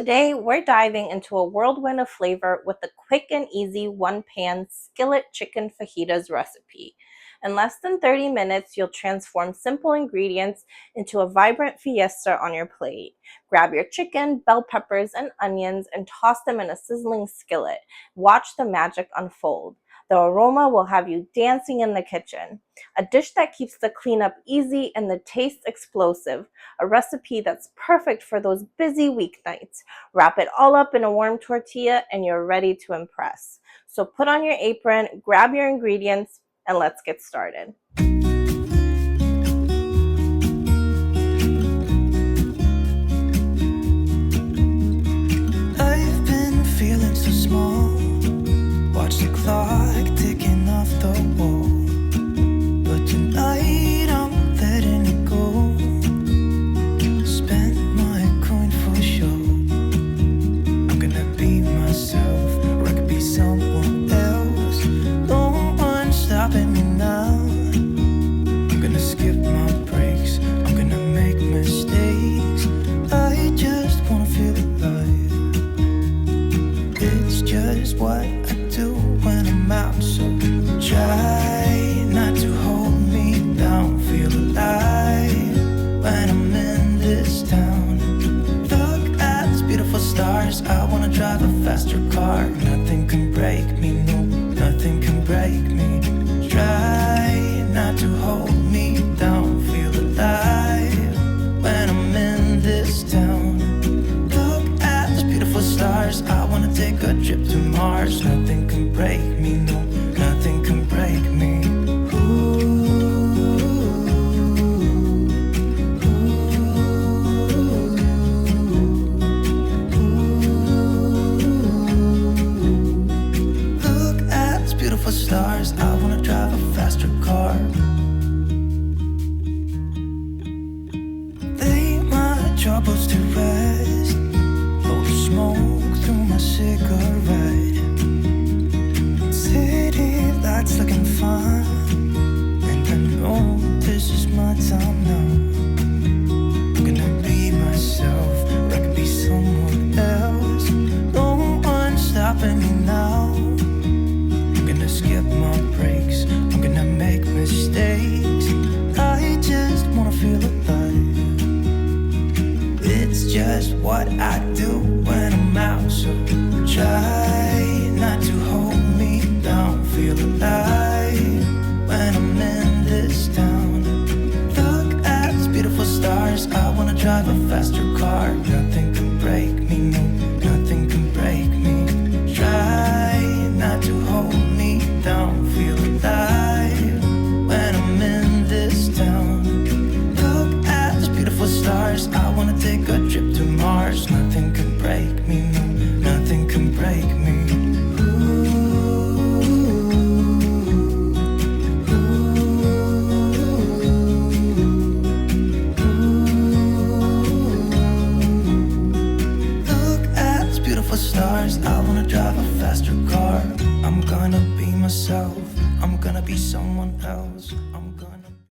Today, we're diving into a whirlwind of flavor with a quick and easy one-pan skillet chicken fajitas recipe. In less than 30 minutes, you'll transform simple ingredients into a vibrant fiesta on your plate. Grab your chicken, bell peppers, and onions and toss them in a sizzling skillet. Watch the magic unfold. The aroma will have you dancing in the kitchen. A dish that keeps the cleanup easy and the taste explosive. A recipe that's perfect for those busy weeknights. Wrap it all up in a warm tortilla and you're ready to impress. So put on your apron, grab your ingredients, and let's get started. I've been feeling so small. Watch the clock ticking off the wall. But tonight I'm letting it go. Spend my coin for sure. I'm gonna be myself, or I could be someone else. No one's stopping me now. I'm gonna skip my breaks. I'm gonna make mistakes. I just wanna feel alive. It's just what I do when I'm out, so try not to hold me down. Feel alive when I'm in this town. Look at these beautiful stars. I wanna drive a faster car. Nothing can break me, no, nothing can break me. Try not to hold me down. Feel alive when I'm in this town. Look at these beautiful stars. I wanna take a trip to Mars. Nothing can break me, no, nothing can break me. Look at these beautiful stars. I wanna drive a faster car. Lay my troubles to rest. Blow the smoke through my cigarette. City lights looking fun, and I know this is my time now. I'm gonna be myself, or I could be someone else. No one's stopping me now. I'm gonna skip my breaks. I'm gonna make mistakes. I just wanna feel alive. It's just what I do when I'm out, so try not to hold me down. Feel alive when I'm in this town. Look at these beautiful stars. I wanna drive a faster car. Nothing can break me, no, nothing can break me. Try not to hold me down. Feel alive when I'm in this town. Look at these beautiful stars. I wanna take a trip to Mars. Nothing can break me, no, nothing can break me. Stars, I wanna drive a faster car. I'm gonna be myself. I'm gonna be someone else.